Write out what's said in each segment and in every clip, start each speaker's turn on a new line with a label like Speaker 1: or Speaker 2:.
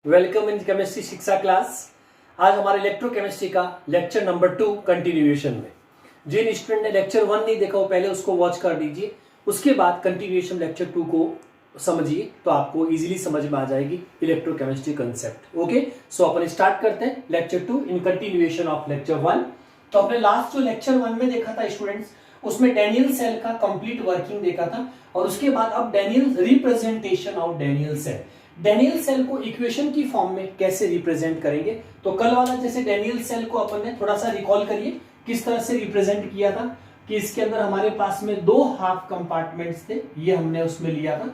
Speaker 1: Welcome in chemistry शिक्षा class. आज हमारे इलेक्ट्रोकेमिस्ट्री का लेक्चर नंबर 2 कंटिन्यूएशन में। जिन स्टूडेंट ने लेक्चर 1 नहीं देखा वो पहले उसको वॉच कर दीजिए, उसके बाद कंटिन्यूएशन लेक्चर 2 को समझिए तो आपको इजीली समझ में आ जाएगी इलेक्ट्रोकेमिस्ट्री कंसेप्ट। ओके, सो अपन स्टार्ट करते हैं lecture 2 in continuation of lecture 1। तो अपने लास्ट जो लेक्चर 1 में देखा था स्टूडेंट्स, उसमें डेनियल सेल का कंप्लीट वर्किंग देखा था और उसके बाद अब Daniell representation of Daniell cell. Daniell cell को इक्वेशन की फॉर्म में कैसे रिप्रेजेंट करेंगे, तो कल वाला जैसे डेनियल सेल को अपन ने थोड़ा सा रिकॉल करिए किस तरह से रिप्रेजेंट किया था कि इसके अंदर हमारे पास में दो हाफ कंपार्टमेंट्स थे, ये हमने उसमें लिया था।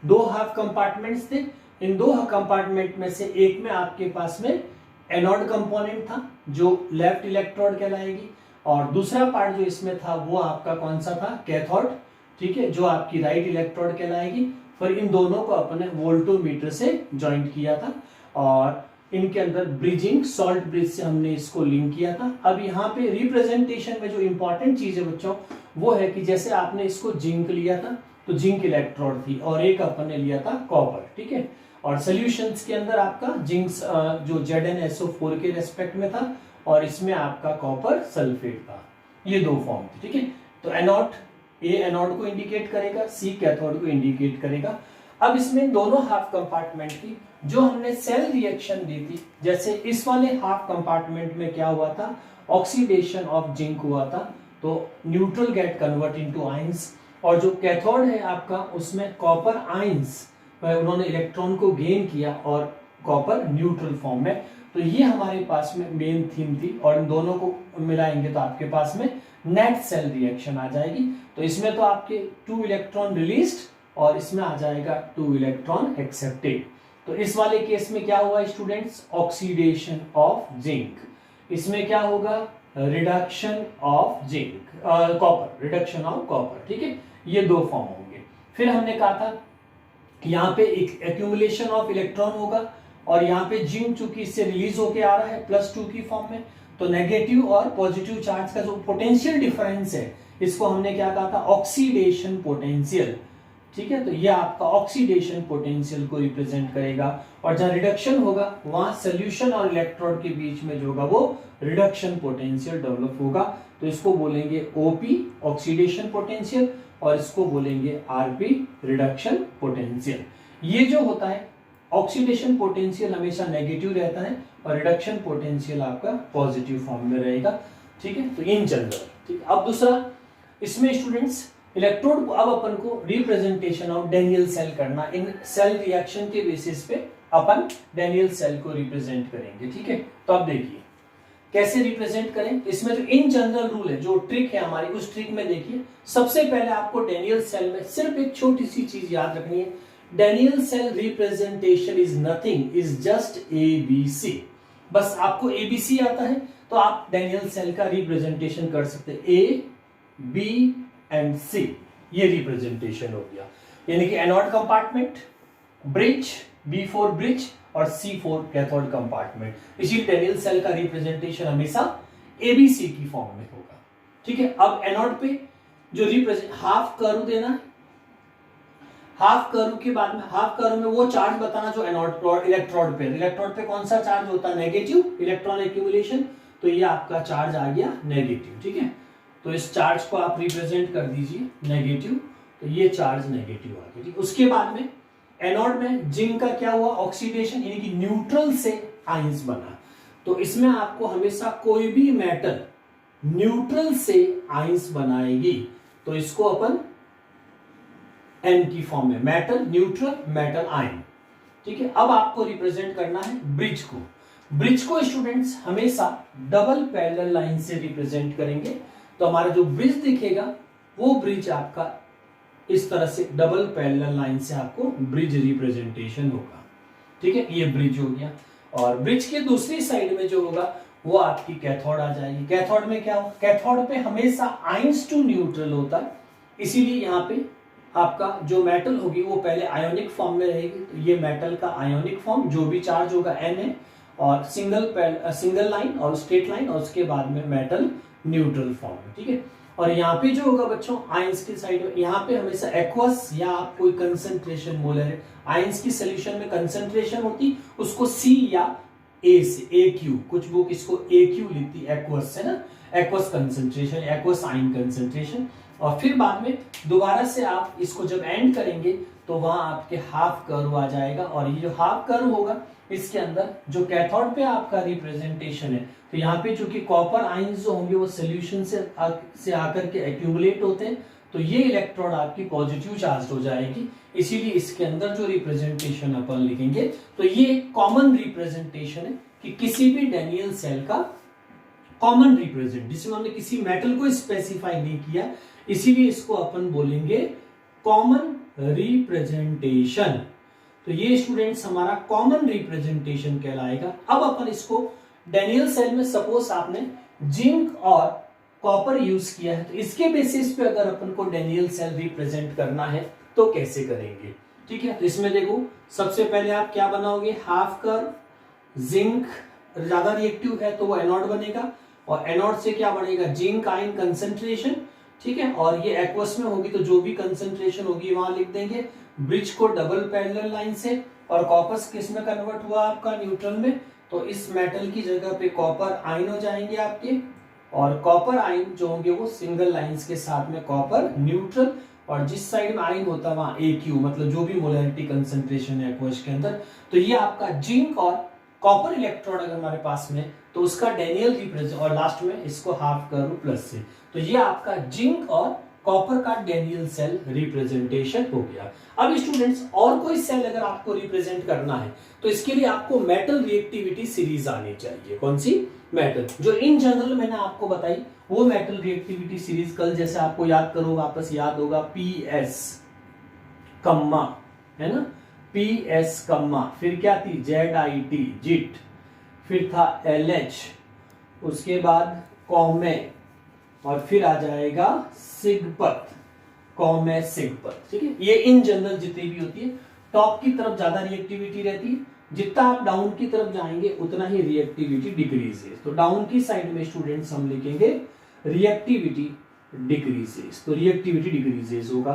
Speaker 1: दो हाफ कंपार्टमेंट्स थे, इन दो कंपार्टमेंट में से एक में आपके पास में एनोड कंपोनेंट था जो लेफ्ट इलेक्ट्रोड कहलाएगी और दूसरा पार्ट जो इसमें था वो आपका कौन सा था, कैथोड, ठीक है, जो आपकी राइट इलेक्ट्रोड कहलाएगी। फिर इन दोनों को अपने वोल्टोमीटर से ज्वाइंट किया था और इनके अंदर ब्रिजिंग सॉल्ट ब्रिज से हमने इसको लिंक किया था। अब यहाँ पे रिप्रेजेंटेशन में जो इंपॉर्टेंट चीज है बच्चों वो है कि जैसे आपने इसको जिंक लिया था तो जिंक इलेक्ट्रोड थी और एक अपन ने लिया था कॉपर, ठीक है, और सोल्यूशंस के अंदर आपका जिंक जो ZnSO4 के रेस्पेक्ट में था और इसमें आपका कॉपर सल्फेट था। ये दो फॉर्म थे, ठीक है। तो एनोड ए एनोड को इंडिकेट करेगा, सी कैथोड को इंडिकेट करेगा। अब इसमें दोनों हाफ कंपार्टमेंट की जो हमने सेल रिएक्शन दी थी, जैसे इस वाले हाफ कंपार्टमेंट में क्या हुआ था, ऑक्सीडेशन ऑफ जिंक हुआ था तो neutral gate convert into ions, और जो कैथोड है आपका उसमें कॉपर आयंस उन्होंने इलेक्ट्रॉन को गेन किया और कॉपर न्यूट्रल फॉर्म में। तो ये हमारे पास में मेन थीम थी और इन दोनों को मिलाएंगे तो आपके पास में नेट सेल रिएक्शन आ जाएगी। तो इसमें तो आपके 2 इलेक्ट्रॉन रिलीज्ड और इसमें आ जाएगा 2 इलेक्ट्रॉन एक्सेप्टेड। तो इस वाले केस में क्या हुआ स्टूडेंट्स, ऑक्सीडेशन ऑफ जिंक। इसमें क्या होगा, reduction of zinc copper, reduction of copper, ठीक है। ये दो फॉर्म होंगे। फिर हमने कहा था यहाँ पे एक एक्यूमुलेशन ऑफ इलेक्ट्रॉन होगा और यहाँ पे जिंक चूंकि इससे रिलीज होके आ रहा है +2 की फॉर्म में, तो नेगेटिव और पॉजिटिव चार्ज का जो पोटेंशियल डिफरेंस है इसको हमने क्या कहा था, ऑक्सीडेशन पोटेंशियल, ठीक है। तो ये आपका ऑक्सीडेशन पोटेंशियल को रिप्रेजेंट करेगा और जहां रिडक्शन होगा वहां सोल्यूशन और इलेक्ट्रोड के बीच में जो होगा वो रिडक्शन पोटेंशियल डेवलप होगा। तो इसको बोलेंगे OP ऑक्सीडेशन पोटेंशियल और इसको बोलेंगे RP रिडक्शन पोटेंशियल। ये जो होता है ऑक्सीडेशन पोटेंशियल हमेशा नेगेटिव रहता है और रिडक्शन पोटेंशियल आपका पॉजिटिव फॉर्म में रहेगा, ठीक है। तो इन जनरल, ठीक है। अब दूसरा इसमें स्टूडेंट्स इलेक्ट्रोड को अब अपन को रिप्रेजेंटेशन ऑफ डेनियल सेल करना, इन सेल रिएक्शन के बेसिस पे अपन डेनियल सेल को रिप्रेजेंट करेंगे, ठीक है। तो अब देखिए कैसे रिप्रेजेंट करें। इसमें जो इन जनरल रूल है, जो ट्रिक है हमारी, उस ट्रिक में देखिए सबसे पहले आपको डेनियल सेल में सिर्फ एक छोटी सी चीज याद रखनी है, Daniell cell representation is nothing, is just ABC। बस आपको ABC आता है तो आप डेनियल सेल का रिप्रेजेंटेशन कर सकते हैं। A, B एंड C, ये रिप्रेजेंटेशन हो गया। यानी कि anode compartment, bridge, B4 bridge और C4 कैथोड कंपार्टमेंट। इसी डेनियल सेल का रिप्रेजेंटेशन हमेशा ABC की फॉर्म में होगा, ठीक है। अब एनोड पे जो रिप्रेजेंट हाफ कर्व देना है, हाफ कर्व के बाद में हाफ कर्व में वो चार्ज बताना जो एनोड इलेक्ट्रोड पे, इलेक्ट्रोड पे कौन सा चार्ज होता है, नेगेटिव इलेक्ट्रॉन एक्यूमुलेशन, तो ये आपका चार्ज आ गया नेगेटिव, ठीक है। तो इस चार्ज को आप रिप्रेजेंट कर दीजिए नेगेटिव, तो ये चार्ज नेगेटिव आ गया, ठीक। उसके बाद में एनोड में जिंक का क्या हुआ, ऑक्सीडेशन, यानी कि न्यूट्रल से आयंस बना। तो इसमें आपको हमेशा कोई भी मेटल न्यूट्रल से आयंस बनाएगी तो इसको अपन N की फॉर्म में, मेटल न्यूट्रल मेटल आयन, ठीक है। अब आपको रिप्रेजेंट करना है ब्रिज को। ब्रिज को स्टूडेंट्स हमेशा डबल पैरेलल लाइन से रिप्रेजेंट करेंगे। तो हमारा जो ब्रिज दिखेगा वो ब्रिज आपका इस तरह से डबल पैरेलल लाइन से आपको ब्रिज रिप्रेजेंटेशन होगा, ठीक है। ये ब्रिज हो गया और ब्रिज के दूसरी साइड में जो होगा वो आपकी कैथोड आ जाएगी। कैथोड में क्या होगा, कैथोड पे हमेशा आयंस टू न्यूट्रल होता है, इसीलिए यहाँ पे आपका जो मेटल होगी वो पहले आयोनिक फॉर्म में रहेगी। तो ये मेटल का आयोनिक फॉर्म, जो भी चार्ज होगा N है और सिंगल लाइन और स्ट्रेट लाइन और उसके बाद में मेटल न्यूट्रल फॉर्म है, ठीक है। और यहाँ पे जो होगा बच्चों आयंस की साइड में, यहाँ पे हमेशा एक्वस या कोई कंसंट्रेशन मोलर है। आयंस की सोल्यूशन में कंसंट्रेशन होती उसको सी या ए से AQ, कुछ बुक इसको AQ लिखती एक्वस है ना, aqueous concentration, aqueous ion concentration. और फिर बाद में दोबारा से आप इसको जब एंड करेंगे तो वहां आपके हाफ कर्व आ जाएगा, और ये जो हाफ कर्व होगा इसके अंदर जो कैथोड पे आपका रिप्रेजेंटेशन है, तो यहाँ पे चूंकि कॉपर आयंस जो होंगे वो सोल्यूशन से आकर के एक्यूमुलेट होते हैं, तो ये इलेक्ट्रोड आपकी पॉजिटिव चार्ज हो जाएगी, इसीलिए इसके अंदर जो रिप्रेजेंटेशन अपन लिखेंगे तो ये कॉमन रिप्रेजेंटेशन है कि किसी भी डैनियल सेल का कॉमन रिप्रेजेंट, जिसमें हमने किसी मेटल को स्पेसिफाई नहीं किया, इसीलिए इसको अपन बोलेंगे कॉमन रिप्रेजेंटेशन। तो ये स्टूडेंट्स हमारा कॉमन रिप्रेजेंटेशन कहलाएगा। अब अपन इसको डैनियल सेल में सपोज आपने जिंक और कॉपर यूज किया है, तो इसके बेसिस पे अगर अपन को डैनियल सेल रिप्रेजेंट करना है तो कैसे करेंगे, ठीक है। तो इसमें देखो सबसे पहले आप क्या बनाओगे, हाफ कर्व, जिंक ज्यादा रिएक्टिव है तो वो एनोड बनेगा, और एनोड से क्या बनेगा, जिंक आयन कंसंट्रेशन, ठीक है। और ये एक्वस में होगी तो जो भी कंसंट्रेशन होगी वहां लिख देंगे। ब्रिज को डबल पैरेलल लाइन से, और कॉपर किस में कन्वर्ट हुआ आपका, न्यूट्रल में, तो इस मेटल की जगह पे कॉपर आयन हो जाएंगे आपके, और कॉपर आयन जो होंगे वो सिंगल लाइंस के साथ में कॉपर न्यूट्रल, और जिस साइड में आयन होता है वहां AQ, मतलब जो भी मोलरिटी कंसंट्रेशन है एक्वस के अंदर। तो ये आपका जिंक और कॉपर इलेक्ट्रोड अगर हमारे पास में तो उसका डैनियल रिप्रेजेंट, और लास्ट में इसको हाफ कर्व प्लस से, तो ये आपका जिंक और कॉपर का डैनियल सेल रिप्रेजेंटेशन हो गया। अब स्टूडेंट्स और कोई सेल अगर आपको रिप्रेजेंट करना है तो इसके लिए आपको मेटल रिएक्टिविटी सीरीज आनी चाहिए। कौन सी, मेटल, जो इन जनरल मैंने आपको बताई वो मेटल रिएक्टिविटी सीरीज। कल जैसे आपको याद करो, वापस याद होगा, PS कम्मा है ना, PS कम्मा, फिर क्या थी ZIT जिट, फिर था LH, उसके बाद कॉमे, और फिर आ जाएगा सिगपत, कॉमे सिगपत, ठीक है। ये इन जनरल जितनी भी होती है, टॉप की तरफ ज्यादा रिएक्टिविटी रहती है, जितना आप डाउन की तरफ जाएंगे उतना ही रिएक्टिविटी डिक्रीजेस। तो डाउन की साइड में स्टूडेंट्स हम लिखेंगे रिएक्टिविटी डिक्रीजेस, तो रिएक्टिविटी डिक्रीजेस होगा,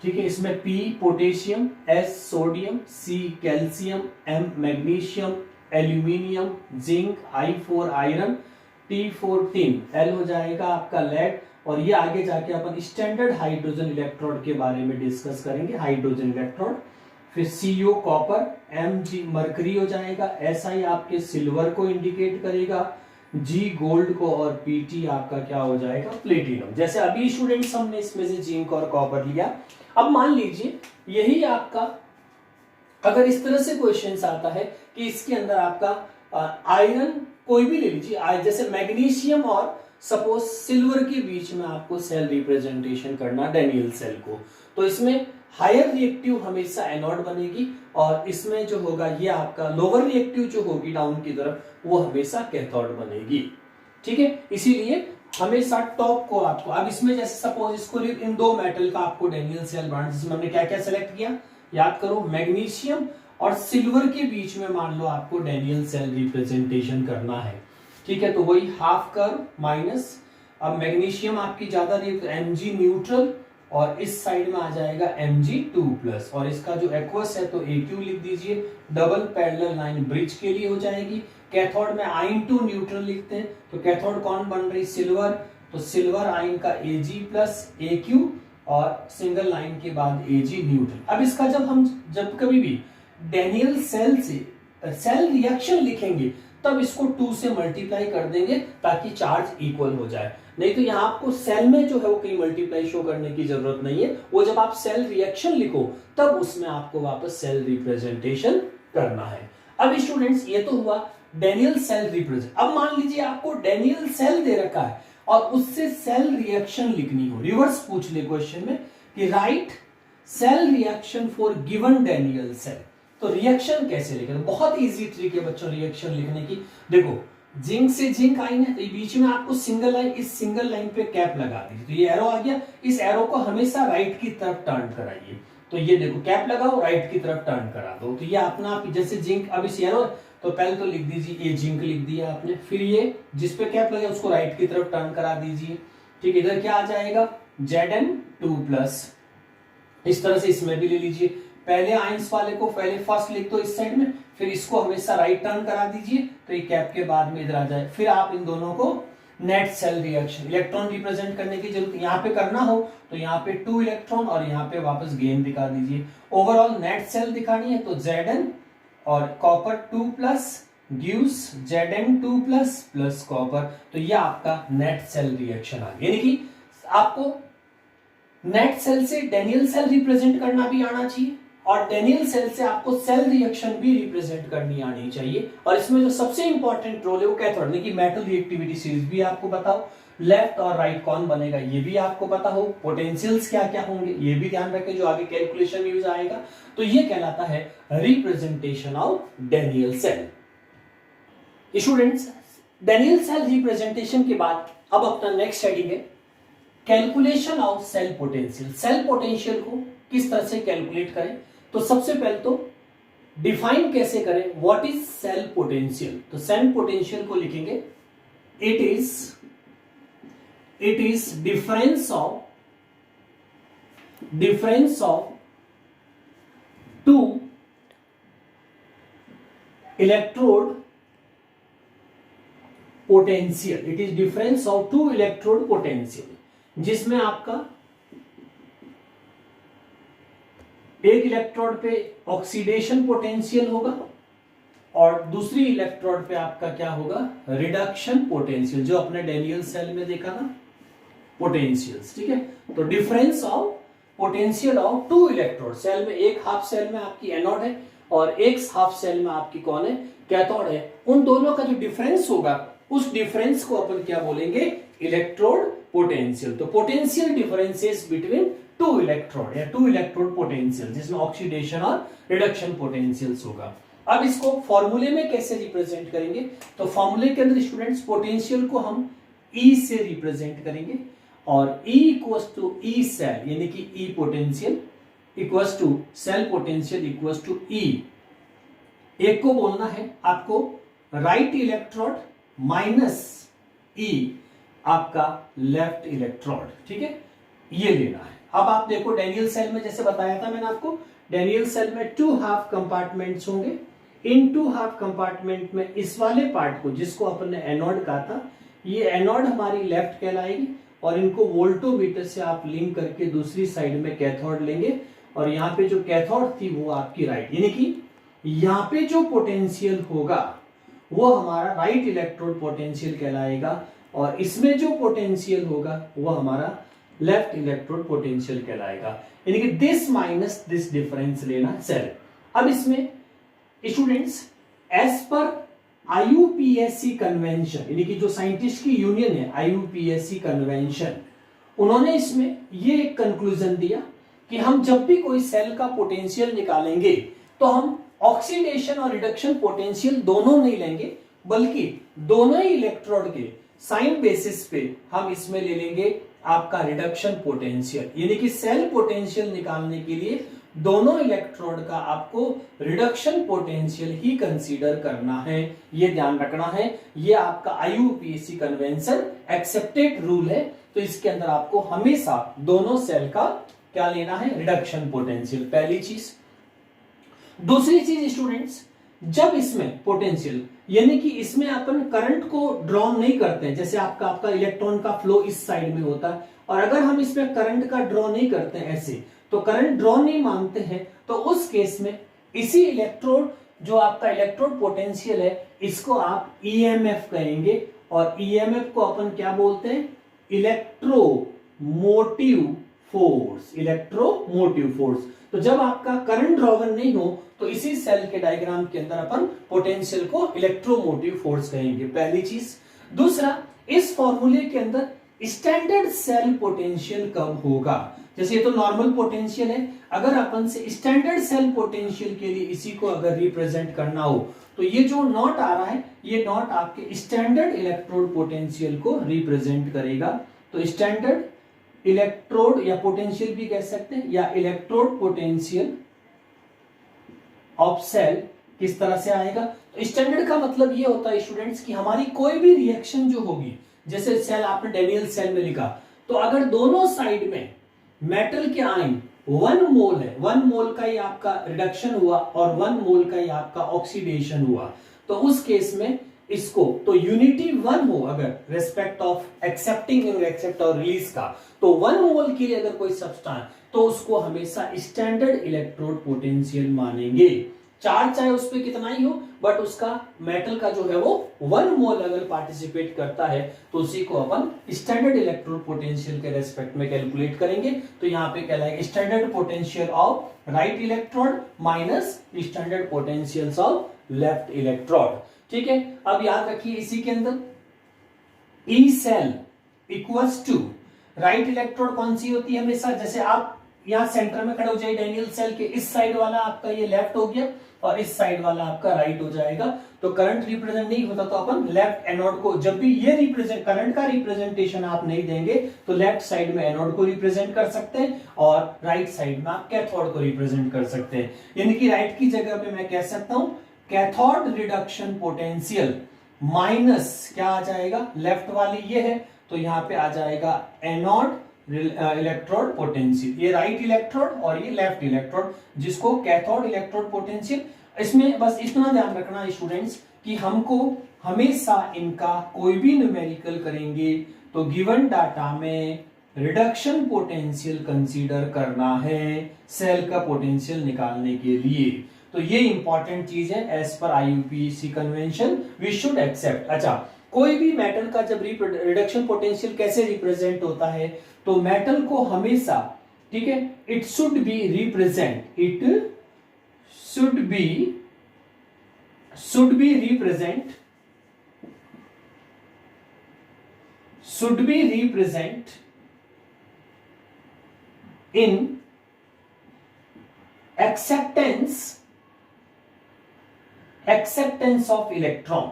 Speaker 1: ठीक है। इसमें P potassium, S sodium, C calcium, M magnesium, aluminium, zinc, I4 iron, T14, L हो जाएगा आपका लेड, और ये आगे जाके अपन स्टैंडर्ड हाइड्रोजन इलेक्ट्रोड के बारे में डिस्कस करेंगे, हाइड्रोजन इलेक्ट्रोड। फिर CO कॉपर, Mg मरकरी हो जाएगा, Si आपके सिल्वर को इंडिकेट करेगा, G गोल्ड को, और Pt आपका क्या हो जाएगा, प्लेटिनम। जैसे अभी स्टूडेंट्स हमने इसमें से जिंक और कॉपर लिया। अब मान लीजिए यही आपका अगर इस तरह से क्वेश्चन आता है कि इसके अंदर आपका आयरन कोई भी ले लीजिए, जैसे मैग्नीशियम और सपोज सिल्वर के बीच में आपको सेल रिप्रेजेंटेशन करना डैनियल सेल को, तो इसमें हायर रिएक्टिव हमेशा एनोड बनेगी, और इसमें जो होगा ये आपका लोअर रिएक्टिव जो होगी डाउन की तरफ वो हमेशा कैथोड बनेगी, ठीक है। इसीलिए हमेशा टॉप को आपको, अब इसमें जैसे सपोज इसको इन दो मेटल का आपको डैनियल सेल बनाना, जिसमें हमने क्या क्या सेलेक्ट किया याद करो, मैग्नीशियम और सिल्वर के बीच में मान लो आपको डैनियल सेल रिप्रेजेंटेशन करना है, ठीक है। तो वही हाफ कर्व माइनस, अब मैग्नीशियम आपकी ज्यादा Mg न्यूट्रल, और इस साइड में आ जाएगा Mg2 प्लस, और इसका जो एक्वस है तो AQ लिख दीजिए, डबल पैरेलल लाइन ब्रिज के लिए हो जाएगी। कैथोड में आयन टू न्यूट्रल लिखते हैं, तो कैथोड कौन बन रही, सिल्वर, तो सिल्वर आयन का Ag प्लस AQ, और सिंगल लाइन के बाद Ag न्यूट्रल। अब इसका जब कभी भी डैनियल सेल से सेल रिएक्शन लिखेंगे तब इसको 2 से मल्टीप्लाई कर देंगे ताकि चार्ज इक्वल हो जाए, नहीं तो यहाँ आपको सेल में जो है वो कहीं मल्टीप्लाई शो करने की जरूरत नहीं है, वो जब आप सेल रिएक्शन लिखो तब उसमें आपको वापस सेल रिप्रेजेंटेशन करना है। अब स्टूडेंट्स ये तो हुआ डैनियल सेल रिप्रेजेंट। अब मान लीजिए आपको डैनियल सेल दे रखा है और उससे सेल रिएक्शन लिखनी हो, रिवर्स पूछ ले क्वेश्चन में कि right cell reaction for given Daniell cell, तो रिएक्शन कैसे लिखें, तो बहुत इजी ट्रिक है बच्चों रिएक्शन लिखने की। देखो जिंक से जिंक आयन है, तो बीच में आपको सिंगल लाइन, इस सिंगल लाइन पे कैप लगा दीजिए, तो ये एरो आ गया, इस एरो को हमेशा राइट की तरफ टर्न कराइए, तो ये देखो कैप लगाओ राइट की तरफ टर्न करा दो, तो ये अपना जैसे जिंक, अब इस एरो तो पहले तो लिख दीजिए ये जिंक लिख दिया आपने, फिर ये जिस पे कैप लगे उसको राइट की तरफ टर्न करा दीजिए, ठीक है, इधर क्या आ जाएगा Zn2+। इस तरह से इसमें भी ले लीजिए, पहले आइंस वाले को पहले फर्स्ट लिख दो इस साइड में, फिर इसको हमेशा राइट टर्न करा दीजिए तो ये कैप के बाद में इधर आ जाए। फिर आप इन दोनों को net cell reaction, electron represent करने की जरूरत यहाँ पे करना हो तो यहाँ पे 2 इलेक्ट्रॉन और यहाँ पे वापस गेन दिखा दीजिए। ओवरऑल नेट सेल दिखानी है तो Zn और copper 2+ gives Zn2+ plus copper, तो ये आपका नेट सेल रिएक्शन आ गया। यानी कि आपको नेट सेल से डेनियल सेल रिप्रेजेंट करना भी आना चाहिए और डेनियल सेल से आपको सेल रिएक्शन भी रिप्रेजेंट करनी आनी चाहिए। और इसमें जो सबसे इंपॉर्टेंट रोल है वो कैथोड, कि मेटल रिएक्टिविटी सीरीज भी आपको बताओ, लेफ्ट और राइट कौन बनेगा ये भी आपको पता हो, पोटेंशियल्स क्या क्या होंगे ये भी ध्यान रखें जो आगे कैलकुलेशन यूज आएगा। तो ये कहलाता है representation of Daniell cell. Students, Daniell cell representation के बाद अब अपना नेक्स्ट हेडिंग है calculation of cell potential. Cell potential को किस तरह से कैलकुलेट करें, तो सबसे पहले तो डिफाइन कैसे करें, व्हाट इज सेल पोटेंशियल। तो सेल पोटेंशियल को लिखेंगे it is difference of two electrode potential. It is difference of two electrode potential, जिसमें आपका एक इलेक्ट्रोड पे ऑक्सीडेशन पोटेंशियल होगा और दूसरी इलेक्ट्रोड पे आपका क्या होगा, रिडक्शन पोटेंशियल, जो अपने डेनियल सेल में देखा था पोटेंशियल्स। ठीक है, तो difference of potential of two electrode, cell में एक हाफ सेल में आपकी एनोड है और एक हाफ सेल में आपकी कौन है, कैथोड है। उन दोनों का जो डिफरेंस होगा उस डिफरेंस को अपन क्या बोलेंगे, इलेक्ट्रोड पोटेंशियल। तो potential differences between two electrode या टू इलेक्ट्रोड पोटेंशियल, जिसमें ऑक्सीडेशन और रिडक्शन पोटेंशियल्स होगा। अब इसको फॉर्मूले में कैसे रिप्रेजेंट करेंगे, तो फॉर्मूले के अंदर स्टूडेंट्स पोटेंशियल को हम E से रिप्रेजेंट करेंगे और E equals to E cell, यानी कि E potential equals to cell potential equals to E। एक को बोलना है आपको राइट इलेक्ट्रोड माइनस E आपका लेफ्ट इलेक्ट्रोड। ठीक है, ये लेना है। अब आप देखो डेनियल सेल में जैसे बताया था मैंने आपको, डेनियल सेल में 2 हाफ कंपार्टमेंट्स होंगे। इन 2 हाफ कंपार्टमेंट में इस वाले पार्ट को, जिसको अपन ने एनोड कहा था, ये एनोड हमारी लेफ्ट कहलाएगी और इनको वोल्टोमीटर से आप लिंक करके दूसरी साइड में कैथोड लेंगे और यहाँ पे जो कैथोड थी वो आपकी राइट, यानी कि यहाँ पे जो पोटेंशियल होगा वो हमारा राइट इलेक्ट्रोड पोटेंशियल कहलाएगा और इसमें जो पोटेंशियल होगा वो हमारा लेफ्ट इलेक्ट्रोड पोटेंशियल कहलाएगा। यानी कि दिस माइनस दिस डिफरेंस लेना सेल। अब इसमें स्टूडेंट्स एज पर आईयूपीएससी कन्वेंशन, यानी कि जो साइंटिस्ट की यूनियन है आईयूपीएससी कन्वेंशन, उन्होंने इसमें ये एक कंक्लूजन दिया कि हम जब भी कोई सेल का पोटेंशियल निकालेंगे तो हम ऑक्सीडेशन और रिडक्शन पोटेंशियल दोनों नहीं लेंगे, बल्कि दोनों ही इलेक्ट्रोड के साइन बेसिस पे हम इसमें ले लेंगे आपका रिडक्शन पोटेंशियल। यानी कि सेल पोटेंशियल निकालने के लिए दोनों इलेक्ट्रोड का आपको रिडक्शन पोटेंशियल ही कंसीडर करना है, ये ध्यान रखना है। ये आपका आईयूपीएससी कन्वेंशन एक्सेप्टेड रूल है, तो इसके अंदर आपको हमेशा दोनों सेल का क्या लेना है, रिडक्शन पोटेंशियल, पहली चीज। दूसरी चीज स्टूडेंट्स, जब इसमें पोटेंशियल यानी कि इसमें अपन करंट को ड्रॉ नहीं करते हैं, जैसे आपका इलेक्ट्रॉन का फ्लो इस साइड में होता है और अगर हम इसमें करंट का ड्रॉ नहीं करते हैं ऐसे, तो करंट ड्रॉ नहीं मानते हैं, तो उस केस में इसी इलेक्ट्रोड जो आपका इलेक्ट्रोड पोटेंशियल है इसको आप ईएमएफ कहेंगे और ईएमएफ को अपन क्या बोलते हैं, इलेक्ट्रोमोटिव फोर्स, इलेक्ट्रोमोटिव फोर्स। तो जब आपका करंट ड्रॉवन नहीं हो तो इसी सेल के डायग्राम के अंदर अपन पोटेंशियल को इलेक्ट्रोमोटिव फोर्स कहेंगे, पहली चीज। दूसरा, इस फॉर्मूले के अंदर स्टैंडर्ड सेल पोटेंशियल कब होगा, जैसे ये तो नॉर्मल पोटेंशियल है, अगर अपन से स्टैंडर्ड सेल पोटेंशियल के लिए इसी को अगर रिप्रेजेंट करना हो तो ये जो नॉट आ रहा है ये नॉट आपके स्टैंडर्ड इलेक्ट्रोड पोटेंशियल को रिप्रेजेंट करेगा। तो स्टैंडर्ड इलेक्ट्रोड या पोटेंशियल भी कह सकते हैं, या इलेक्ट्रोड पोटेंशियल ऑफ सेल किस तरह से आएगा, तो स्टैंडर्ड का मतलब ये होता है स्टूडेंट्स कि हमारी कोई भी रिएक्शन जो होगी, जैसे सेल आपने डेनियल सेल में लिखा, तो अगर दोनों साइड में मेटल के आयन 1 मोल है, 1 मोल का ही आपका रिडक्शन हुआ और 1 मोल का ही आपका ऑक्सीडेशन हुआ, तो उस केस में इसको तो यूनिटी 1 हो अगर रेस्पेक्ट ऑफ एक्सेप्टिंग और एक्सेप्ट और रिलीज का, तो 1 मोल के लिए अगर कोई सब्सटेंस तो उसको हमेशा स्टैंडर्ड इलेक्ट्रोड पोटेंशियल मानेंगे। चार्ज चाहे उस पर कितना ही हो, बट उसका मेटल का जो है वो 1 मोल अगर पार्टिसिपेट करता है तो उसी को अपन स्टैंडर्ड इलेक्ट्रोड पोटेंशियल के रेस्पेक्ट में कैलकुलेट करेंगे। तो यहाँ पे कहलाएगा standard potential of right electrode minus standard potential of left electrode. ठीक है, अब याद रखिए इसी के अंदर E cell equals to right electrode कौन सी होती है हमेशा, जैसे आप यहां सेंटर में खड़े हो जाइए डैनियल सेल के, इस साइड वाला आपका ये लेफ्ट हो गया और इस साइड वाला आपका राइट हो जाएगा। तो करंट रिप्रेजेंट नहीं होता तो अपन लेफ्ट एनोड को, जब भी ये रिप्रेजेंट करंट का रिप्रेजेंटेशन आप नहीं देंगे तो लेफ्ट साइड में एनोड को रिप्रेजेंट कर सकते हैं और राइट साइड में आप कैथोड को रिप्रेजेंट कर सकते हैं। यानी कि राइट की जगह पे मैं कह सकता हूं कैथोड रिडक्शन पोटेंशियल माइनस क्या आ जाएगा, लेफ्ट वाली ये है तो यहां पे आ जाएगा एनोड इलेक्ट्रोड पोटेंशियल, ये राइट इलेक्ट्रोड और ये लेफ्ट इलेक्ट्रोड, जिसको कैथोड इलेक्ट्रोड पोटेंशियल। इसमें बस इतना ध्यान रखना स्टूडेंट्स कि हमको हमेशा इनका कोई भी न्यूमेरिकल करेंगे तो गिवन डाटा में रिडक्शन पोटेंशियल कंसीडर करना है सेल का पोटेंशियल निकालने के लिए। तो ये इंपॉर्टेंट चीज है, as per IUPAC convention we should accept. अच्छा, कोई भी मेटल का जब रिडक्शन पोटेंशियल कैसे रिप्रेजेंट होता है, तो मेटल को हमेशा, ठीक है, it should be represent in acceptance of electron,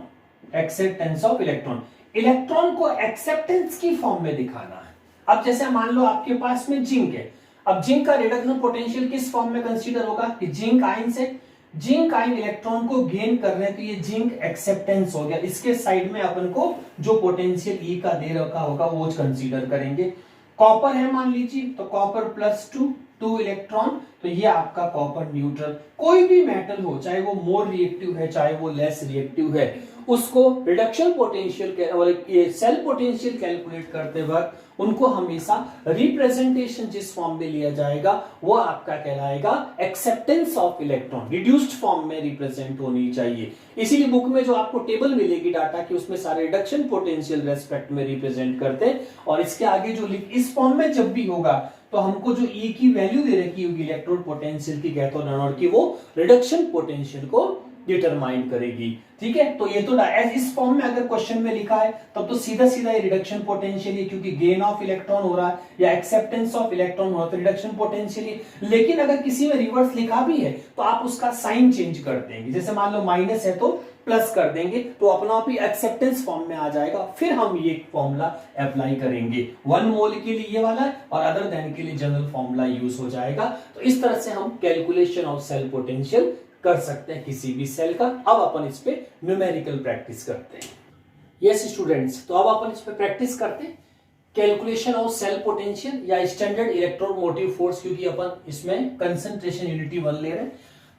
Speaker 1: electron को एक्सेप्टेंस की फॉर्म में दिखाना है। अब जैसे मान लो आपके पास में जिंक है, अब जिंक का रिडक्शन पोटेंशियल किस फॉर्म में कंसीडर होगा कि जिंक आयन से जिंक आयन इलेक्ट्रॉन को गेन कर रहे हैं, तो ये जिंक एक्सेप्टेंस हो गया। इसके साइड में अपन को जो पोटेंशियल ई का दे रखा होगा वो कंसीडर करेंगे। कॉपर है मान लीजिए, तो कॉपर +2 इलेक्ट्रॉन, तो ये आपका कॉपर न्यूट्रल। कोई भी मेटल हो, चाहे वो मोर रिएक्टिव है चाहे वो लेस रिएक्टिव है, उसको रिडक्शन पोटेंशियल और ये सेल पोटेंशियल कैलकुलेट करते वक्त उनको हमेशा रिप्रेजेंटेशन जिस फॉर्म में लिया जाएगा वो आपका कहलाएगा acceptance of electron, reduced form में रिप्रेजेंट होनी चाहिए। इसीलिए बुक में जो आपको टेबल मिलेगी डाटा की, उसमें सारे रिडक्शन पोटेंशियल रेस्पेक्ट में रिप्रेजेंट करते हैं, और इसके आगे जो इस फॉर्म में जब भी होगा तो हमको जो ई की वैल्यू दे रखी होगी इलेक्ट्रोड पोटेंशियल की, कैथोड एनोड की, वो रिडक्शन पोटेंशियल को डिटरमाइन करेगी। ठीक है, तो ये तो इस फॉर्म में अगर क्वेश्चन में लिखा है तब तो सीधा सीधा ये रिडक्शन पोटेंशियल है, क्योंकि गेन ऑफ इलेक्ट्रॉन हो रहा है या एक्सेप्टेंस ऑफ इलेक्ट्रॉन हो रहा है तो रिडक्शन पोटेंशियल है। लेकिन अगर किसी में रिवर्स लिखा भी है तो आप उसका साइन चेंज कर देंगे, जैसे मान लो माइनस है तो प्लस कर देंगे, तो अपना आप ही एक्सेप्टेंस फॉर्म में आ जाएगा। फिर हम ये फॉर्मूला अप्लाई करेंगे, 1 मोल के लिए ये वाला है और अदर देन के लिए जनरल फॉर्मूला यूज हो जाएगा। तो इस तरह से हम कैलकुलेशन ऑफ सेल पोटेंशियल कर सकते हैं किसी भी सेल का। अब अपन इस पे न्यूमेरिकल प्रैक्टिस करते हैं। यस स्टूडेंट्स, तो अब अपन इस पे प्रैक्टिस करते हैं कैलकुलेशन ऑफ सेल पोटेंशियल या स्टैंडर्ड इलेक्ट्रोमोटिव फोर्स, क्योंकि अपन इसमें कंसंट्रेशन यूनिटी 1 ले रहे हैं।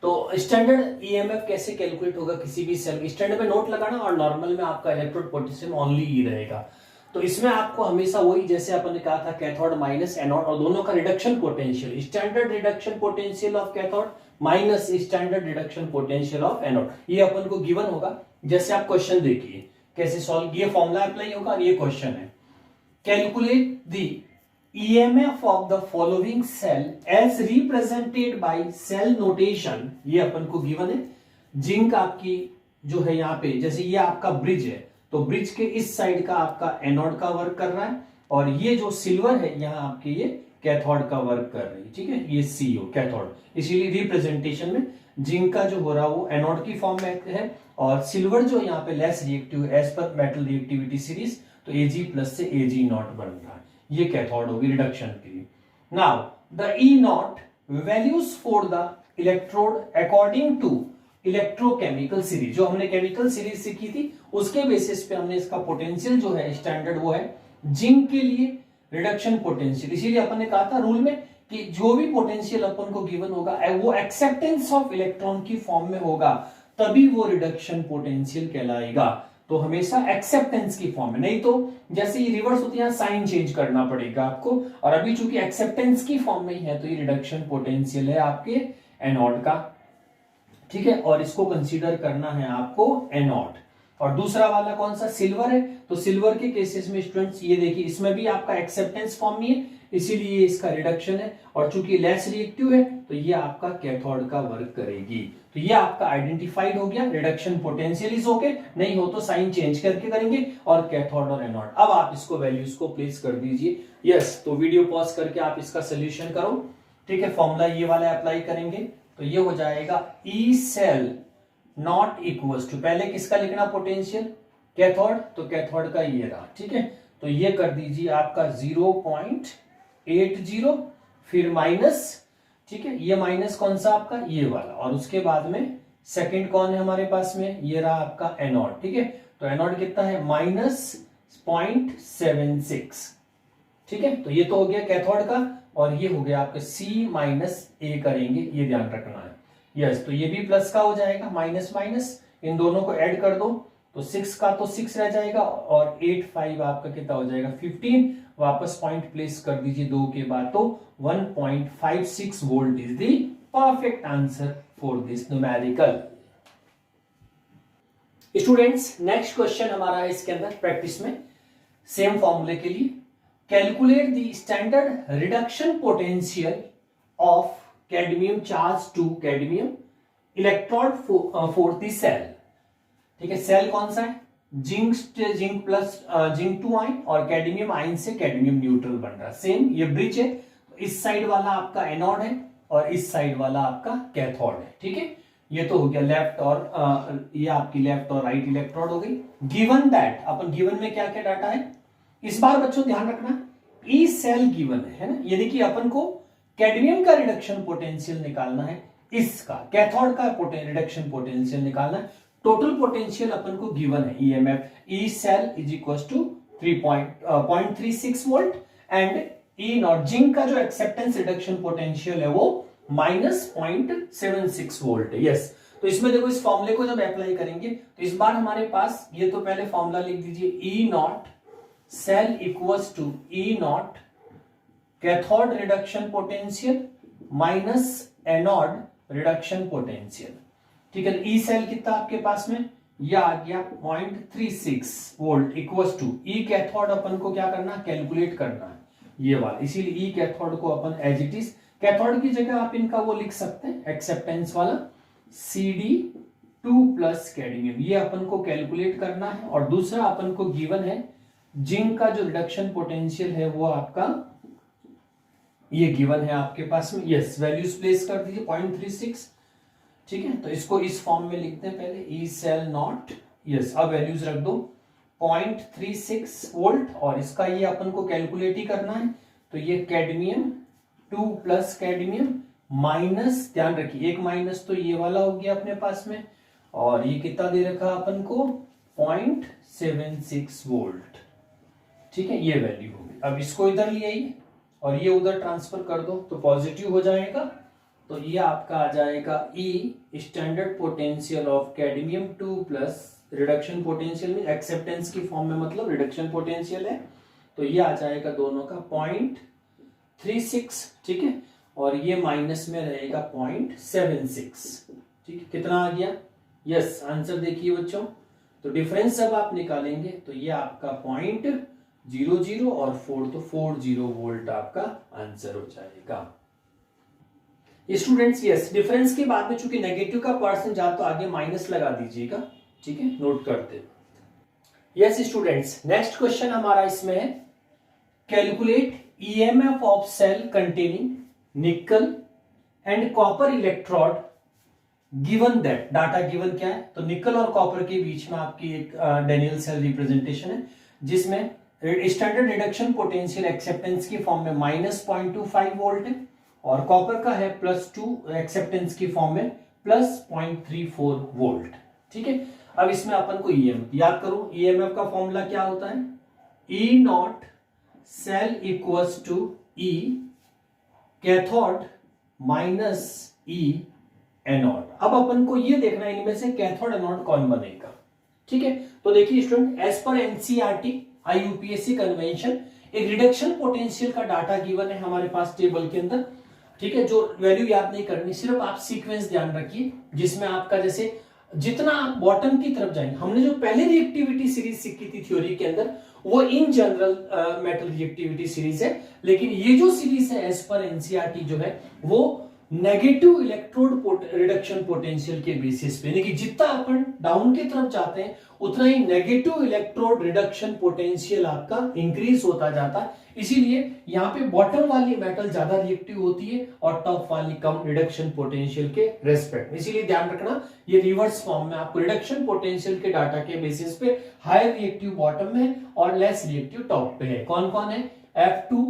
Speaker 1: तो स्टैंडर्ड ईएमएफ कैसे कैलकुलेट होगा किसी भी सेल, स्टैंडर्ड में नोट लगाना और नॉर्मल में आपका इलेक्ट्रोड पोटेंशियल ओनली ई रहेगा। तो इसमें आपको हमेशा वही, जैसे अपन ने कहा था कैथोड माइनस एनोड, और दोनों का reduction potential, standard reduction potential of cathode minus standard reduction potential of anode, ये अपन को गिवन होगा। जैसे आप क्वेश्चन देखिए कैसे सॉल्व, ये फॉर्मूला अप्लाई होगा और ये क्वेश्चन है, calculate the EMF of the following cell as represented by cell notation, ये अपन को गिवन है। जिंक आपकी जो है यहाँ पे, जैसे ये आपका ब्रिज है तो ब्रिज के इस साइड का आपका एनोड का वर्क कर रहा है, और ये जो सिल्वर है यहाँ आपके ये कैथोड का वर्क कर रही है। ठीक है, ये CO कैथोड, इसीलिए रिप्रेजेंटेशन में जिंक का जो हो रहा है वो एनोड की फॉर्म में है, और सिल्वर जो यहाँ पे less reactive as per metal reactivity series, तो Ag+ से Ag0 बन रहा है, ये कैथोड होगी रिडक्शन के लिए। Now the E0 values for the electrode according to electrochemical series, जो हमने केमिकल सीरीज सीखी थी उसके बेसिस पे हमने इसका पोटेंशियल जो है स्टैंडर्ड वो है जिंक के लिए रिडक्शन पोटेंशियल। इसीलिए अपन ने कहा था रूल में कि जो भी पोटेंशियल अपन को गिवन होगा वो एक्सेप्टेंस ऑफ इलेक्ट्रॉन की फॉर्म में होगा, तभी वो रिडक्शन पोटेंशियल कहलाएगा। तो हमेशा एक्सेप्टेंस की फॉर्म में, नहीं तो जैसे ये रिवर्स होती है साइन चेंज करना पड़ेगा आपको, और अभी चूंकि एक्सेप्टेंस की फॉर्म में ही है तो ये रिडक्शन पोटेंशियल है आपके एनोड का, ठीक है। और इसको कंसीडर करना है आपको एनोड। और दूसरा वाला कौन सा, सिल्वर है। तो सिल्वर के केसेस में स्टूडेंट्स ये देखिए, इसमें भी आपका एक्सेप्टेंस फॉर्म में है, इसीलिए इसका रिडक्शन है। और चूंकि लेस रिएक्टिव है तो ये आपका कैथोड का वर्क करेगी। तो ये आपका आइडेंटिफाइड हो गया, रिडक्शन पोटेंशियल इज ओके, नहीं हो तो साइन चेंज करके करेंगे, और कैथोड और एनोड। अब आप इसको वैल्यूज को प्लेस कर दीजिए। यस, तो वीडियो पॉज करके आप इसका सोल्यूशन करो, ठीक है। फॉर्मूला ये वाला अप्लाई करेंगे तो ये हो जाएगा E cell not equals to, पहले किसका लिखना पोटेंशियल, कैथोड, तो कैथोड का ये रहा, ठीक है। तो ये कर दीजिए आपका 0.80, फिर माइनस, ठीक है, ये माइनस कौन सा आपका, ये वाला, और उसके बाद में सेकंड कौन है हमारे पास में, ये रहा आपका एनोड, ठीक है। तो एनोड कितना है, -0.76, ठीक है। तो ये तो हो गया कैथोड का, और ये हो गया आपका C-A करेंगे, ये ध्यान रखना है। यस, तो ये भी प्लस का हो जाएगा, माइनस माइनस इन दोनों को ऐड कर दो तो 6 का तो 6 रह जाएगा, और 8 5 आपका कितना हो जाएगा 15, वापस पॉइंट प्लेस कर दीजिए 2 के बाद, तो 1.56 volt is the perfect answer for this numerical. Students, next question हमारा है इसके अंदर प्रैक्टिस में, सेम फॉर्मूले के लिए, calculate the standard reduction potential of cadmium charge two cadmium electrode for the cell, ठीक है। सेल कौन सा है, जिंक प्लस जिंक 2 आयन, और कैडमियम आयन से कैडमियम न्यूट्रल बन रहा है, सेम ये ब्रिज है। इस साइड वाला आपका एनोड है और इस साइड वाला आपका कैथोड है, ठीक है। ये तो हो गया लेफ्ट और ये आपकी लेफ्ट और राइट इलेक्ट्रोड हो गई। गिवन दैट, अपन गिवन में क्या क्या डाटा है इस बार बच्चों ध्यान रखना, ई सेल गिवन है ना, ये देखिए अपन को कैडमियम का रिडक्शन पोटेंशियल निकालना है, इसका कैथोड का रिडक्शन पोटेंशियल निकालना है। टोटल पोटेंशियल अपन को गिवन है EMF, E cell is equal to 3.36 volt, and E not zinc का जो एक्सेप्टेंस रिडक्शन पोटेंशियल है वो -0.76 वोल्ट है। यस, तो इसमें देखो इस फॉर्मूले को जब अप्लाई करेंगे तो इस बार हमारे पास ये, तो पहले फॉर्मूला लिख दीजिए, E naught cell equals to E naught cathode reduction potential minus anode reduction potential, ठीक है। ई सेल कितना आपके पास में, यह आ गया 0.36 volt equals to E cathode, अपन को क्या करना, कैलकुलेट करना है ये वाला, इसीलिए ई कैथोड को अपन एज इट इज, कैथोड की जगह आप इनका वो लिख सकते हैं एक्सेप्टेंस वाला Cd2 प्लस कैडमियम, ये अपन को कैलकुलेट करना है। और दूसरा अपन को गिवन है जिंक का जो रिडक्शन पोटेंशियल है वो आपका ये गिवन है आपके पास में। यस, वैल्यूज प्लेस कर दीजिए 0.36, ठीक है। तो इसको इस फॉर्म में लिखते हैं पहले, ई सेल नॉट, यस, अब वैल्यूज रख दो 0.36 वोल्ट, और इसका ये अपन को कैलकुलेट ही करना है। तो ये कैडमियम 2 प्लस कैडमियम माइनस, ध्यान रखिए एक माइनस तो ये वाला हो गया अपने पास में, और ये कितना दे रखा अपन को 0.76 वोल्ट, ठीक है, ये वैल्यू होगी। अब इसको इधर ले आइए और ये उधर ट्रांसफर कर दो तो पॉजिटिव हो जाएगा, तो ये आपका आ जाएगा E standard potential of cadmium 2 plus reduction potential में एक्सेप्टेंस की फॉर्म में, मतलब रिडक्शन पोटेंशियल है, तो ये आ जाएगा दोनों का 0.36, ठीक है, और ये माइनस में रहेगा 0.76, ठीक है। कितना आ गया, यस, आंसर देखिए बच्चों, तो डिफरेंस जब आप निकालेंगे तो ये आपका 0.00 और 4 तो 40 वोल्ट आपका आंसर हो जाएगा। स्टूडेंट्स, यस, डिफरेंस के बाद में चूंकि नेगेटिव का पर्सन जा तो आगे माइनस लगा दीजिएगा, ठीक है, नोट करते। यस स्टूडेंट्स, नेक्स्ट क्वेश्चन हमारा इसमें है, calculate EMF of cell containing nickel and copper electrode given that, data given क्या है, तो निकल और कॉपर के बीच में आपकी एक डेनियल सेल रिप्रेजेंटेशन है, जिसमें स्टैंडर्ड रिडक्शन पोटेंशियल एक्सेप्टेंस की फॉर्म में -0.25 वोल्ट है, और कॉपर का है +2 एक्सेप्टेंस की फॉर्म में +0.34 वोल्ट, ठीक है। अब इसमें अपन को ईएमएफ याद करो, ईएमएफ का फॉर्मूला क्या होता है, E naught cell equals to E cathode minus E anode. अब अपन को ये देखना है इनमें से कैथोड एनोड कौन बनेगा। ठीक है, तो देखिए student, as per NCERT IUPAC convention एक रिडक्शन पोटेंशियल का डाटा गिवन है हमारे पास टेबल के अंदर। ठीक है, जो वैल्यू याद नहीं करनी, सिर्फ आप सीक्वेंस ध्यान रखिए जिसमें आपका जैसे जितना आप बॉटम की तरफ जाएंगे, हमने जो पहले रिएक्टिविटी सीरीज सीखी थी थ्योरी के अंदर वो in general metal reactivity series है, लेकिन ये जो सीरीज है एज पर एनसीईआरटी जो है वो नेगेटिव इलेक्ट्रोड रिडक्शन पोटेंशियल के बेसिस पे, यानी कि जितना अपन डाउन की तरफ जाते हैं उतना ही नेगेटिव इलेक्ट्रोड रिडक्शन पोटेंशियल आपका इंक्रीज होता जाता है। इसीलिए यहाँ पे बॉटम वाली मेटल ज्यादा रिएक्टिव होती है और टॉप वाली कम रिडक्शन पोटेंशियल के रेस्पेक्ट। इसीलिए ध्यान रखना ये रिवर्स फॉर्म में आपको रिडक्शन पोटेंशियल के डाटा के बेसिस पे हायर रिएक्टिव बॉटम में और लेस रिएक्टिव टॉप पे है। कौन कौन है? F2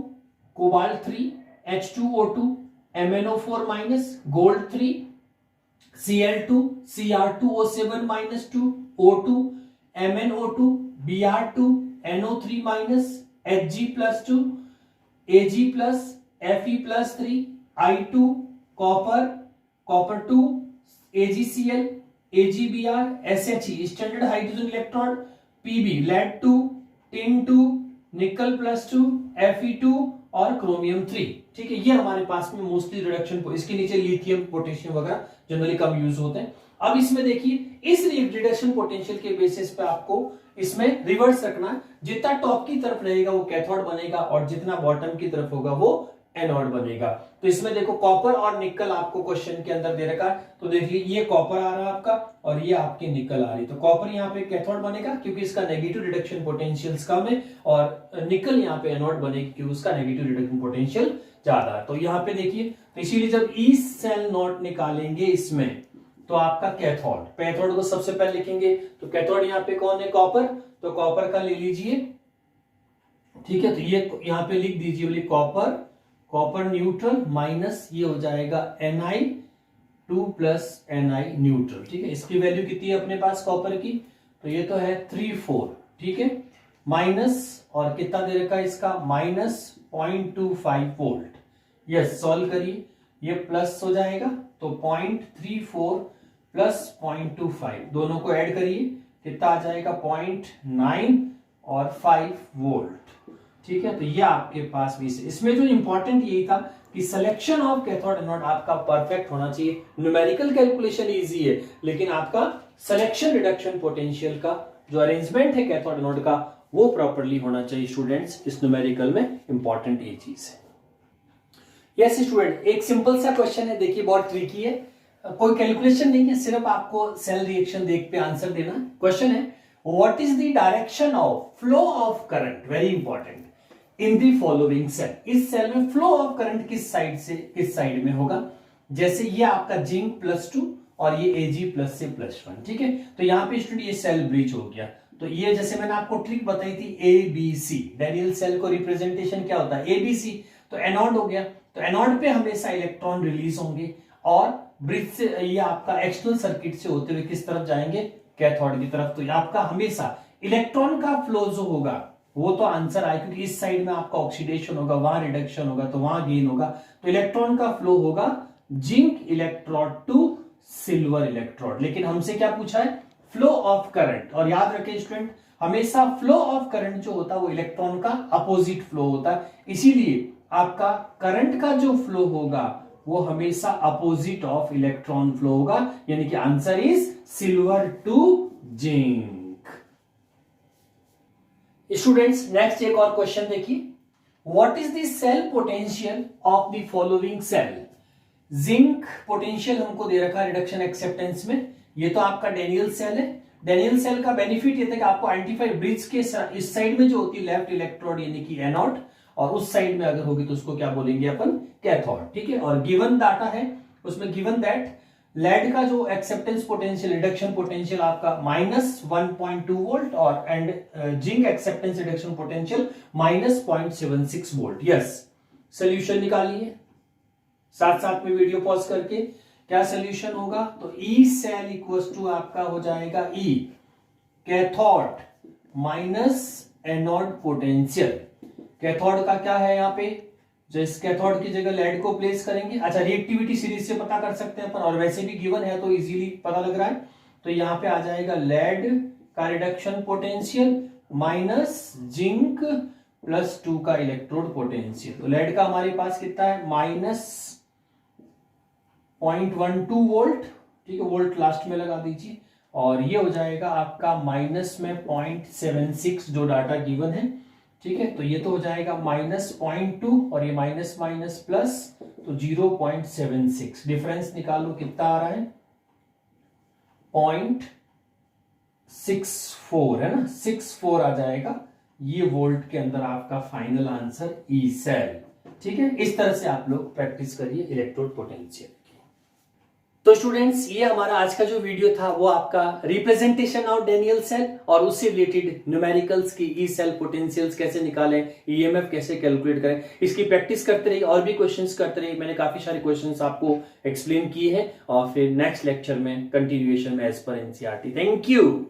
Speaker 1: cobalt 3, H2O2 MnO4 minus, gold 3, Cl2 Cr2O7 minus 2, O2 MnO2 Br2 NO3 minus, Hg plus 2, Ag plus, Fe plus 3, I2 copper 2, AgCl AgBr, SHE standard hydrogen electrode, Pb lead 2, tin 2, nickel plus 2, Fe2 और chromium 3। ठीक है, ये हमारे पास में mostly reduction, इसके नीचे lithium potassium वगैरह generally कम use होते हैं। अब इसमें देखिए इस रिडक्शन पोटेंशियल के बेसिस पे आपको इसमें रिवर्स रखना, जितना टॉप की तरफ रहेगा वो कैथोड बनेगा और जितना बॉटम की तरफ होगा वो एनोड बनेगा। तो इसमें देखो कॉपर और निकल आपको क्वेश्चन के अंदर दे रखा है, तो देखिए ये कॉपर आ रहा है आपका और ये आपकी निकल आ रही, तो कॉपर यहाँ पे कैथोड बनेगा क्योंकि इसका नेगेटिव रिडक्शन पोटेंशियल्स कम है, और निकल यहाँ पे एनोड बनेगी क्योंकि उसका नेगेटिव रिडक्शन पोटेंशियल ज्यादा है। तो यहाँ पे देखिए, तो इसीलिए जब ई सेल नोट निकालेंगे इसमें तो आपका कैथोड को सबसे पहले लिखेंगे, तो कैथोड यहाँ पे कौन है? कॉपर, तो कॉपर का ले लीजिए। ठीक है, तो ये यहाँ पे लिख दीजिए बोलिए कॉपर न्यूट्रल माइनस ये हो जाएगा Ni2 प्लस Ni न्यूट्रल। ठीक है, इसकी वैल्यू कितनी है अपने पास कॉपर की? तो ये तो है 3,4। ठीक है, माइनस और कितना दे रखा है इसका? Minus 0.25 volt. यस, सॉल्व करिए, ये प्लस हो जाएगा तो 0.34 प्लस 0.25 दोनों को ऐड करिए, कितना आ जाएगा? 0.9 और 5 वोल्ट। ठीक है, तो ये आपके पास भी से। इसमें जो इंपॉर्टेंट यही था कि सिलेक्शन ऑफ कैथोड एनोड आपका परफेक्ट होना चाहिए। न्यूमेरिकल कैलकुलेशन इजी है, लेकिन आपका सिलेक्शन रिडक्शन पोटेंशियल का जो अरेंजमेंट है कैथोड एनोड का वो प्रॉपरली होना चाहिए स्टूडेंट्स। इस न्यूमेरिकल में इंपॉर्टेंट ये चीज है। यस स्टूडेंट, एक सिंपल सा क्वेश्चन है, देखिए बहुत ट्रिकी है, कोई कैलकुलेशन नहीं है, सिर्फ आपको सेल रिएक्शन देख पे आंसर देना। क्वेश्चन है what is the direction of flow of current, very important, in the following cell. इस सेल में फ्लो ऑफ करंट किस साइड से किस साइड में होगा? जैसे ये आपका जिंक +2 और ये Ag प्लस से +1। ठीक है, तो यहाँ पे स्टूडेंट ये सेल ब्रीच हो गया, तो ये जैसे मैंने आपको ट्रिक बताई थी ABC, डैनियल सेल को रिप्रेजेंटेशन क्या होता है? ABC, तो एनोड हो गया, तो एनोड पे हमेशा इलेक्ट्रॉन रिलीज होंगे और ब्रिज से ये आपका एक्सटर्नल सर्किट से होते हुए किस तरफ जाएंगे? कैथोड की तरफ। तो आपका हमेशा इलेक्ट्रॉन का फ्लो जो होगा वो तो आंसर आए, क्योंकि इस साइड में आपका ऑक्सीडेशन होगा, वहां रिडक्शन होगा, तो वहां गेन होगा, तो इलेक्ट्रॉन का फ्लो होगा zinc electrode to silver electrode. लेकिन हमसे क्या पूछा है? Flow of current. और याद रखें स्टूडेंट, हमेशा फ्लो ऑफ करंट जो होता है वो इलेक्ट्रॉन का अपोजिट फ्लो होता है, इसीलिए आपका करंट का जो फ्लो होगा वो हमेशा अपोजिट ऑफ इलेक्ट्रॉन फ्लो होगा, यानी कि answer is silver to zinc. Students next एक और क्वेश्चन देखिए, what is the cell potential of the following cell? Zinc potential हमको दे रखा है रिडक्शन एक्सेप्टेंस में, ये तो आपका डेनियल सेल है। डेनियल सेल का बेनिफिट ये था कि आपको एंटीफाई ब्रिज के इस साइड में जो होती है लेफ्ट इलेक्ट्रोड यानी कि एनोड, और उस साइड में अगर होगी तो उसको क्या बोलेंगे अपन? कैथोड। ठीक है, और गिवन डाटा है उसमें गिवन दैट लेड का जो एक्सेप्टेंस पोटेंशियल रिडक्शन पोटेंशियल आपका -1.2 वोल्ट और and zinc acceptance reduction potential -0.76 volt. Yes, solution निकालिए साथ साथ में वीडियो पॉज करके। क्या सोल्यूशन होगा? तो ई सेल इक्वल्स टू आपका हो जाएगा ई cathode minus anode potential. Cathode का क्या है यहाँ पे, जो इस कैथोड की जगह लेड को प्लेस करेंगे। अच्छा, रिएक्टिविटी सीरीज से पता कर सकते हैं अपन, और वैसे भी गिवन है तो इजीली पता लग रहा है। तो यहाँ पे आ जाएगा लेड का reduction potential minus zinc plus 2 का इलेक्ट्रोड पोटेंशियल। तो लेड का हमारे पास कितना है, -0.12 वोल्ट, ठीक है, वोल्ट लास्ट में लगा दीजिए। और ये हो जाएगा आपका माइनस में 0.76 जो डाटा गिवन है, ठीक है। तो ये तो हो जाएगा -0.2 और ये माइनस माइनस प्लस, तो 0.76। डिफरेंस निकालो कितना आ रहा है, 0.64 है ना, 64 आ जाएगा। ये वोल्ट के अंदर आपका फाइनल आंसर ई सेल, ठीक है। इस तरह से आप लोग प्रैक्टिस करिए इलेक्ट्रोड पोटेंशियल की। तो स्टूडेंट्स, ये हमारा आज का जो वीडियो था वो आपका रिप्रेजेंटेशन ऑफ डैनियल सेल और उससे रिलेटेड न्यूमेरिकल्स की ई सेल पोटेंशियल्स कैसे निकालें, ईएमएफ कैसे कैलकुलेट करें, इसकी प्रैक्टिस करते रहिए और भी क्वेश्चंस करते रहिए। मैंने काफी सारे क्वेश्चंस आपको एक्सप्लेन किए हैं और फिर नेक्स्ट लेक्चर में कंटिन्यूएशन में as per NCERT. Thank you.